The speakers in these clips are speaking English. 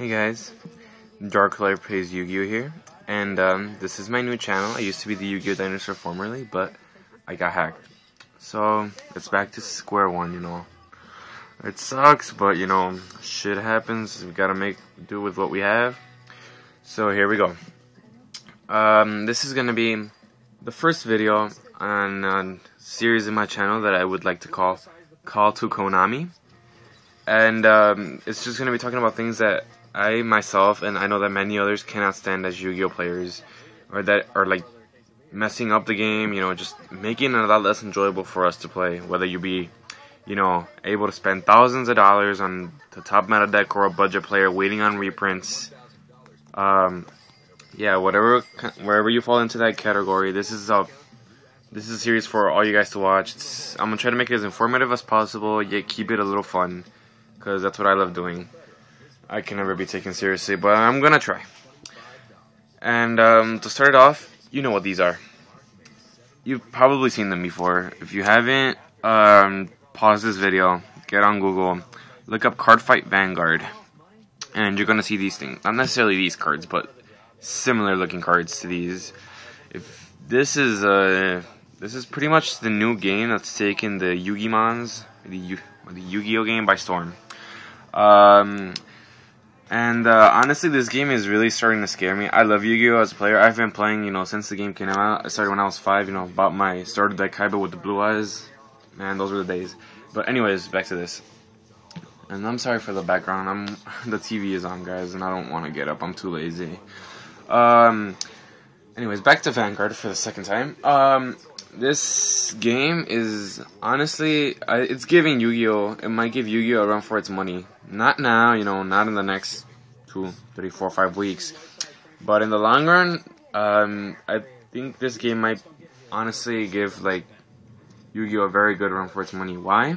Hey guys, Dark Light plays Yu-Gi-Oh here, and this is my new channel. I used to be the Yu-Gi-Oh dinosaur formerly, but I got hacked. So, it's back to square one, you know. It sucks, but you know, shit happens. We gotta make do with what we have. So here we go. This is gonna be the first video on a series in my channel that I would like to call Kall to Konami. And it's just gonna be talking about things that I myself, and I know that many others, cannot stand as Yu-Gi-Oh players, or that are like messing up the game, you know, just making it a lot less enjoyable for us to play. Whether you be, you know, able to spend thousands of dollars on the top meta deck or a budget player waiting on reprints. Yeah, wherever you fall into that category, this is a series for all you guys to watch. I'm gonna try to make it as informative as possible, yet keep it a little fun, because that's what I love doing. I can never be taken seriously, but I'm gonna try. And to start it off, you know what these are. You've probably seen them before. If you haven't, pause this video, get on Google, look up Card Fight Vanguard, and you're gonna see these things. Not necessarily these cards, but similar looking cards to these. If this is pretty much the new game that's taken the Yu-Gi-Mons, the Yu-Gi-Oh game by storm. Honestly, this game is really starting to scare me. I love Yu-Gi-Oh as a player. I've been playing, you know, since the game came out. I started when I was 5, you know, bought my starter deck Kaiba with the blue eyes. Man, those were the days. But anyways, back to this. And I'm sorry for the background. The TV is on, guys, and I don't want to get up. I'm too lazy. Anyways, back to Vanguard for the second time. This game is, honestly, it's giving Yu-Gi-Oh! It might give Yu-Gi-Oh! A run for its money. Not now, you know, not in the next 2, 3, 4, 5 weeks. But in the long run, I think this game might honestly give, like, Yu-Gi-Oh! A very good run for its money. Why?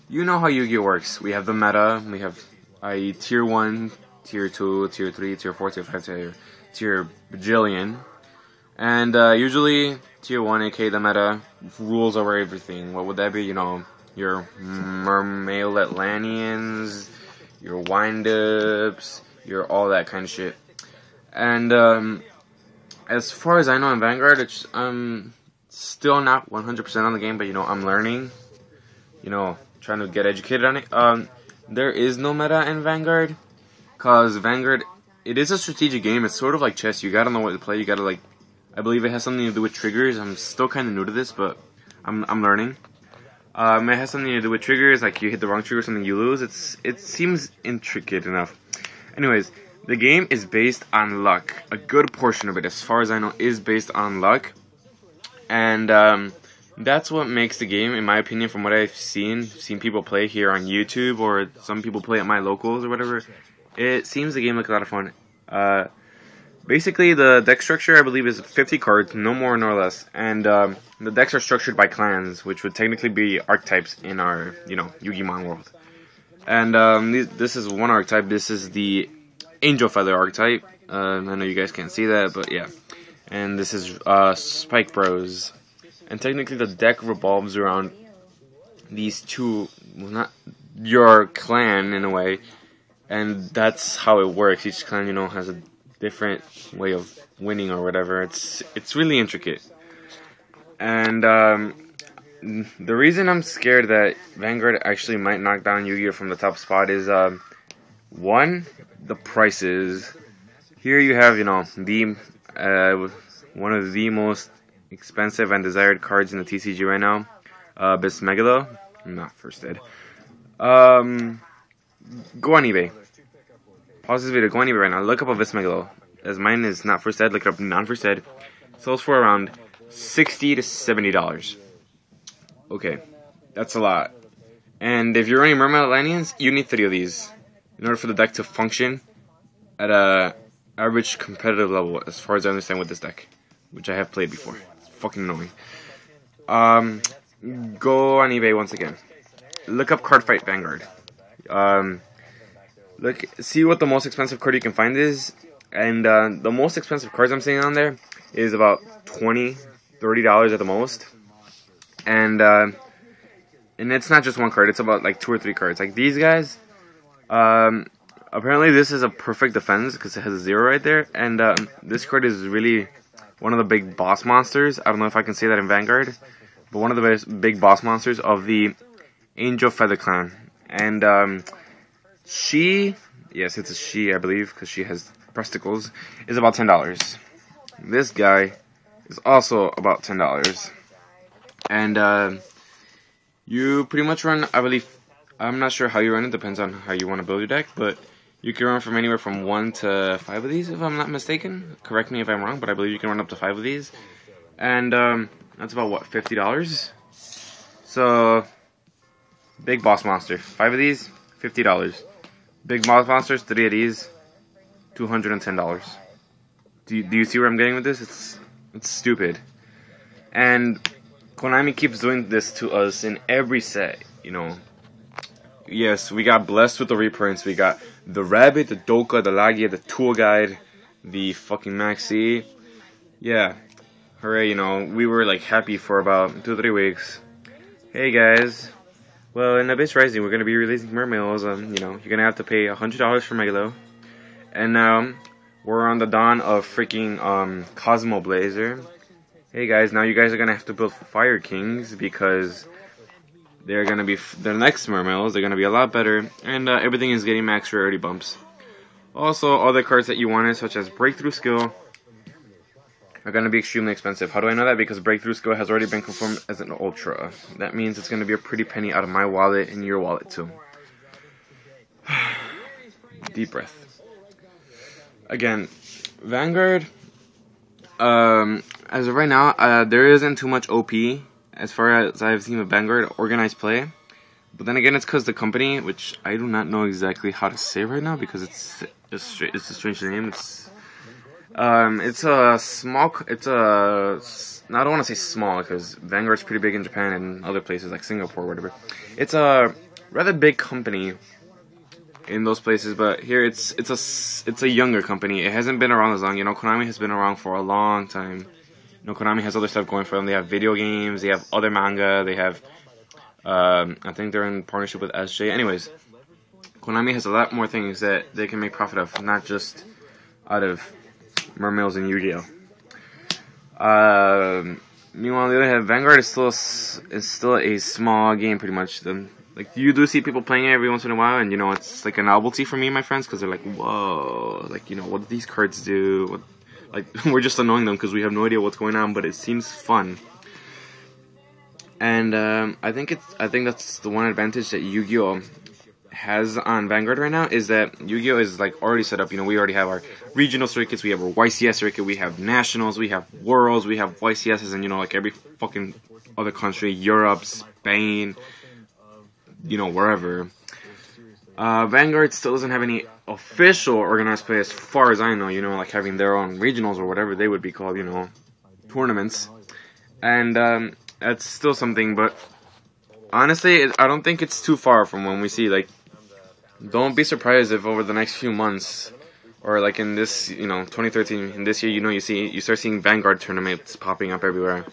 You know how Yu-Gi-Oh! Works. We have the meta, we have, i.e. Tier 1, Tier 2, Tier 3, Tier 4, Tier 5, Tier bajillion. And usually, Tier 1, aka the meta, rules over everything. What would that be? You know, your Mermail Atlanteans, your Wind-Ups, your all that kind of shit. And as far as I know in Vanguard, I'm still not 100% on the game, but you know, I'm learning. You know, trying to get educated on it. There is no meta in Vanguard, cause Vanguard, it is a strategic game. It's sort of like chess. You gotta know what to play. You gotta, like, I believe it has something to do with triggers. I'm still kind of new to this, but I'm learning. It has something to do with triggers, like you hit the wrong trigger or something, you lose. It seems intricate enough. Anyways, the game is based on luck. A good portion of it, as far as I know, is based on luck. And that's what makes the game, in my opinion, from what I've seen people play here on YouTube, or some people play at my locals or whatever. It seems the game looks a lot of fun. Basically, the deck structure, I believe, is 50 cards, no more nor less. And the decks are structured by clans, which would technically be archetypes in our, you know, Yu-Gi-Mon world. And this is one archetype. This is the Angel Feather archetype. I know you guys can't see that, but yeah. And this is Spike Bros. And technically, the deck revolves around these two, well, not your clan in a way. And that's how it works. Each clan, you know, has a different way of winning or whatever. It's really intricate. And the reason I'm scared that Vanguard actually might knock down Yu-Gi-Oh! From the top spot is, one, the prices. Here you have, you know, one of the most expensive and desired cards in the TCG right now, Bismegalo. Not first ed. Go on eBay. Pause this video, go on eBay right now, look up a Bismegalo. As mine is not first ed, look it up non-first ed. Sells for around $60 to $70. Okay, that's a lot. And if you're running Mermail Atlanteans, you need 3 of these in order for the deck to function at a average competitive level, as far as I understand with this deck, which I have played before. It's fucking annoying. Go on eBay once again. Look up Card Fight Vanguard. Look, see what the most expensive card you can find is, and the most expensive cards I'm seeing on there is about $20, $30 at the most, and it's not just one card, it's about like 2 or 3 cards. Like these guys, apparently this is a perfect defense because it has a 0 right there, and this card is really one of the big boss monsters. I don't know if I can say that in Vanguard, but one of the big boss monsters of the Angel Feather Clan. And she, yes, it's a she, I believe, because she has breasticles, is about $10. This guy is also about $10. And you pretty much run, I believe, I'm not sure how you run it, depends on how you want to build your deck, but you can run from anywhere from 1 to 5 of these, if I'm not mistaken. Correct me if I'm wrong, but I believe you can run up to 5 of these. And that's about, what, $50? So, big boss monster. 5 of these, $50. Big boss monsters, 3 of these, $210. Do you see where I'm getting with this? It's stupid. And Konami keeps doing this to us in every set, you know. Yes, we got blessed with the reprints. We got the Rabbit, the Doka, the Lagia, the Tool Guide, the fucking Maxi. Yeah, hooray, you know, we were like happy for about 2-3 weeks. Hey guys, well, in Abyss Rising, we're going to be releasing Mermails. You know, you're going to have to pay $100 for Megalo. And now, we're on the dawn of freaking Cosmo Blazer. Hey guys, now you guys are going to have to build Fire Kings because they're going to be, the next Mermails, they're going to be a lot better, and everything is getting max rarity bumps. Also, other cards that you wanted, such as Breakthrough Skill, are going to be extremely expensive. How do I know that? Because Breakthrough Skill has already been confirmed as an Ultra. That means it's going to be a pretty penny out of my wallet and your wallet too. Deep breath. Again, Vanguard, as of right now, there isn't too much OP as far as I've seen with Vanguard organized play. But then again, it's because the company, which I do not know exactly how to say right now because it's a strange name. It's a small, I don't want to say small because Vanguard's pretty big in Japan and other places like Singapore or whatever. It's a rather big company in those places, but here it's a younger company. It hasn't been around as long. You know, Konami has been around for a long time. You know, Konami has other stuff going for them. They have video games, they have other manga, they have, I think they're in partnership with SJ. Anyways, Konami has a lot more things that they can make profit of, not just out of Mermails and Yu-Gi-Oh. Meanwhile, on the other hand, Vanguard is still a small game, pretty much. Like, you do see people playing it every once in a while, and, you know, it's like a novelty for me and my friends, because they're like, whoa, like, you know, what do these cards do? Like, we're just annoying them because we have no idea what's going on, but it seems fun. And I think that's the one advantage that Yu-Gi-Oh has on Vanguard right now, is that Yu-Gi-Oh is like already set up. You know, we already have our regional circuits, we have our YCS circuit, we have nationals, we have worlds, we have YCSs, and, you know, like every fucking other country, Europe, Spain, you know, wherever. Vanguard still doesn't have any official organized play as far as I know, you know, like having their own regionals or whatever they would be called, you know, tournaments. And that's still something, but honestly, I don't think it's too far from when we see, like, don't be surprised if over the next few months, or like in this, you know, 2013, in this year, you know, you start seeing Vanguard tournaments popping up everywhere.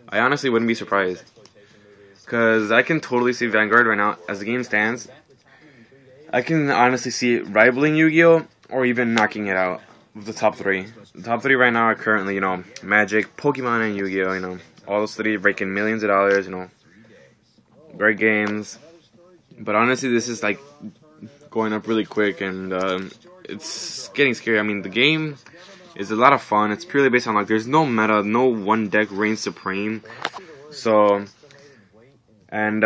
I honestly wouldn't be surprised, because I can totally see Vanguard right now, as the game stands. I can honestly see it rivaling Yu-Gi-Oh! Or even knocking it out of the top 3. The top 3 right now are currently, you know, Magic, Pokemon, and Yu-Gi-Oh! You know, all those 3 breaking millions of dollars, you know, great games. But honestly, this is like going up really quick, and it's getting scary. I mean, the game is a lot of fun. It's purely based on, like, there's no meta, no one deck reigns supreme. So, and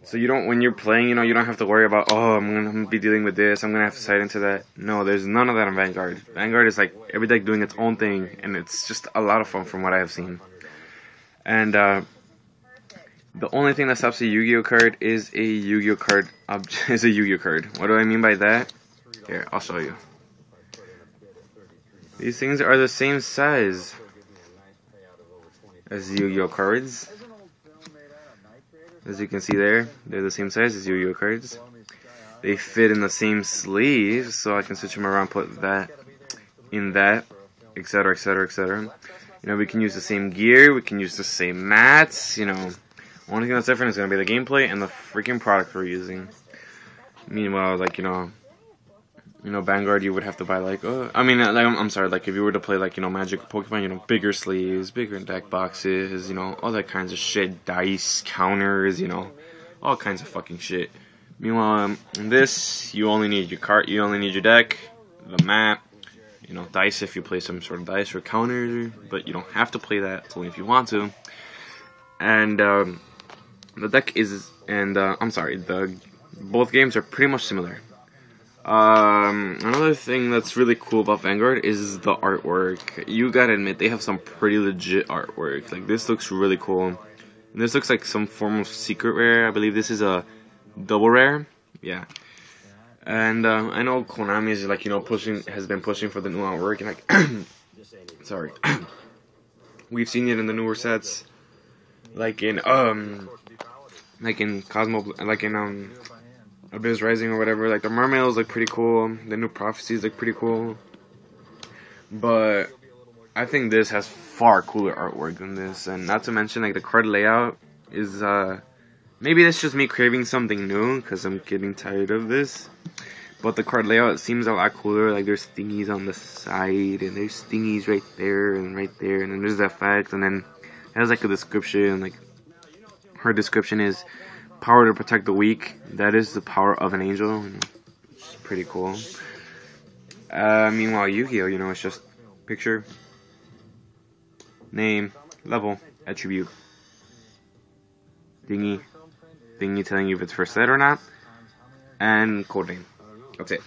so you don't, when you're playing, you know, you don't have to worry about, oh, I'm gonna be dealing with this, I'm gonna have to side into that. No, there's none of that in Vanguard. Vanguard is like every deck doing its own thing, and it's just a lot of fun from what I have seen. And the only thing that stops a Yu-Gi-Oh card is a Yu-Gi-Oh card. Is a Yu-Gi-Oh card. What do I mean by that? Here, I'll show you. These things are the same size as Yu-Gi-Oh cards. As you can see there, they're the same size as Yu-Gi-Oh cards. They fit in the same sleeves, so I can switch them around, put that in that, etc, etc, etc. You know, we can use the same gear, we can use the same mats, you know. Only thing that's different is going to be the gameplay and the freaking product we're using. Meanwhile, like, you know, You know, Vanguard, you would have to buy like, I mean, like, I'm sorry, like if you were to play like, you know, Magic Pokemon, you know, bigger sleeves, bigger deck boxes, you know, all that kinds of shit, dice, counters, you know, all kinds of fucking shit. Meanwhile, in this, you only need your cart, you only need your deck, the map, you know, dice if you play some sort of dice or counters, but you don't have to play that, it's only if you want to. And the deck is, and I'm sorry, both games are pretty much similar. Another thing that's really cool about Vanguard is the artwork. You gotta admit, they have some pretty legit artwork. Like, this looks really cool. And this looks like some form of secret rare. I believe this is a double rare. Yeah. And, I know Konami is, like, you know, has been pushing for the new artwork. And, like, sorry. We've seen it in the newer sets. Like in Abyss Rising or whatever, like the mermaids look pretty cool, the new prophecies look pretty cool, but I think this has far cooler artwork than this, and not to mention like the card layout is, maybe that's just me craving something new, because I'm getting tired of this, but the card layout seems a lot cooler. Like there's thingies on the side, and there's thingies right there, and then there's the effect, and then it has like a description, like her description is power to protect the weak. That is the power of an angel. It's pretty cool. Meanwhile, Yu-Gi-Oh, you know, it's just picture, name, level, attribute, thingy telling you if it's for set or not, and code name. That's it.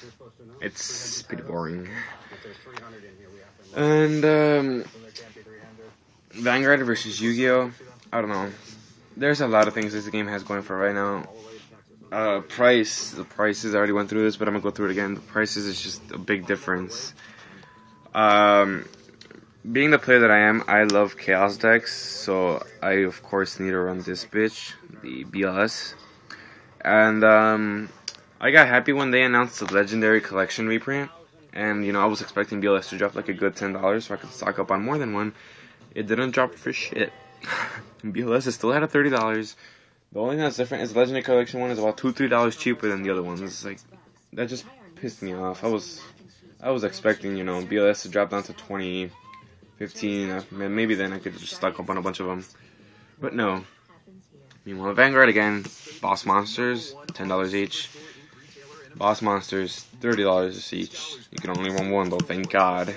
It's pretty boring. And Vanguard versus Yu-Gi-Oh, I don't know. There's a lot of things this game has going for right now. The prices, I already went through this, but I'm gonna go through it again. The prices is just a big difference. Being the player that I am, I love Chaos decks, so I of course need to run this bitch, the BLS. And I got happy when they announced the Legendary Collection reprint, and you know, I was expecting BLS to drop like a good $10 so I could stock up on more than one. It didn't drop for shit. BLS is still at $30. The only thing that's different is the Legendary Collection one is about $2-3 cheaper than the other ones. It's like, that just pissed me off. I was expecting, you know, BLS to drop down to 20, 15. Maybe then I could just stock up on a bunch of them. But no. Meanwhile, Vanguard again, Boss Monsters, $10 each. Boss Monsters, $30 each. You can only run one though, thank God.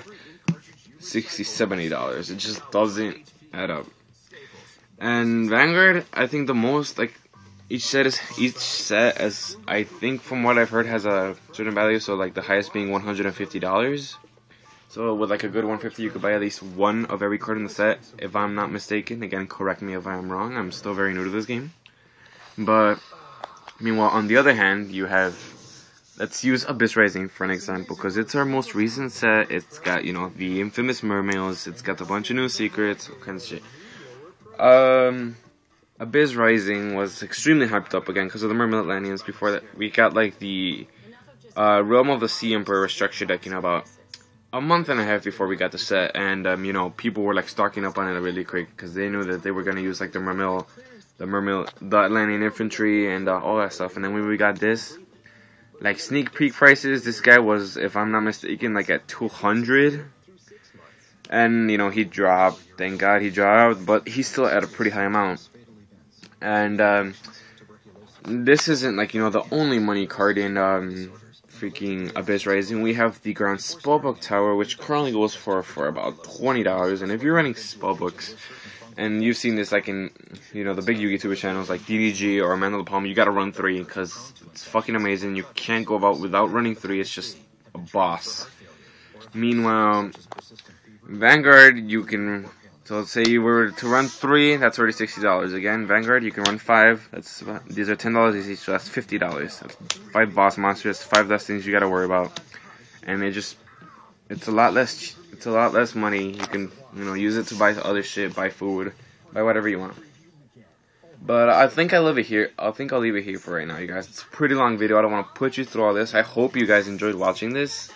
$60, $70. It just doesn't add up. And Vanguard, I think the most, like, each set, as I think from what I've heard, has a certain value. So like the highest being $150. So with like a good $150, you could buy at least one of every card in the set, if I'm not mistaken. Again, correct me if I'm wrong. I'm still very new to this game. But meanwhile, on the other hand, you have, let's use Abyss Rising for an example, because it's our most recent set. It's got, you know, the infamous mermaids. It's got a bunch of new secrets, all kinds of shit. Abyss Rising was extremely hyped up again because of the Mermaid Atlanteans. Before that, we got like the Realm of the Sea Emperor structure deck, you know, about a month and a half before we got the set, and you know, people were like stocking up on it really quick because they knew that they were gonna use like the Atlantean infantry and all that stuff. And then when we got this, like sneak peek prices, this guy was, if I'm not mistaken, like at 200. And, you know, he dropped. Thank God he dropped. But he's still at a pretty high amount. And, this isn't, like, you know, the only money card in, freaking Abyss Rising. We have the Grand Spellbook Tower, which currently goes for about $20. And if you're running spellbooks, and you've seen this, like, in, you know, the big YouTuber channels, like DDG or Amanda the Palm, you gotta run 3, because it's fucking amazing. You can't go about without running 3. It's just a boss. Meanwhile, Vanguard, you can, so let's say you were to run 3, that's already $60. Again, Vanguard, you can run 5, these are $10 each, so that's $50. That's 5 boss monsters, 5 less things you gotta worry about. And it's a lot less money. You can, you know, use it to buy other shit, buy food, buy whatever you want. But I think I'll leave it here. I'll leave it here for right now, you guys. It's a pretty long video. I don't want to put you through all this. I hope you guys enjoyed watching this.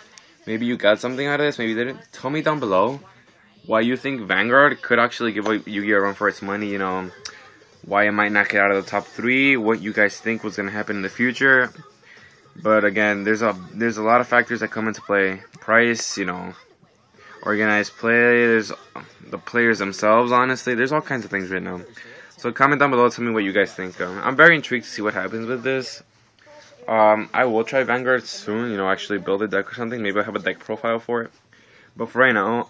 Maybe you got something out of this, maybe you didn't. Tell me down below why you think Vanguard could actually give Yu-Gi-Oh! A run for its money, you know, why it might not get out of the top 3, what you guys think was going to happen in the future. But again, there's a lot of factors that come into play. Price, you know, organized play. There's the players themselves. Honestly, there's all kinds of things right now. So comment down below, tell me what you guys think. I'm very intrigued to see what happens with this. I will try Vanguard soon. You know, actually build a deck or something. Maybe I'll have a deck profile for it. But for right now,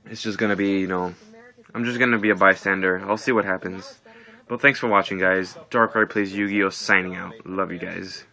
it's just gonna be, you know, I'm just gonna be a bystander. I'll see what happens. But thanks for watching, guys. Dark Art Plays Yu-Gi-Oh! Signing out. Love you guys.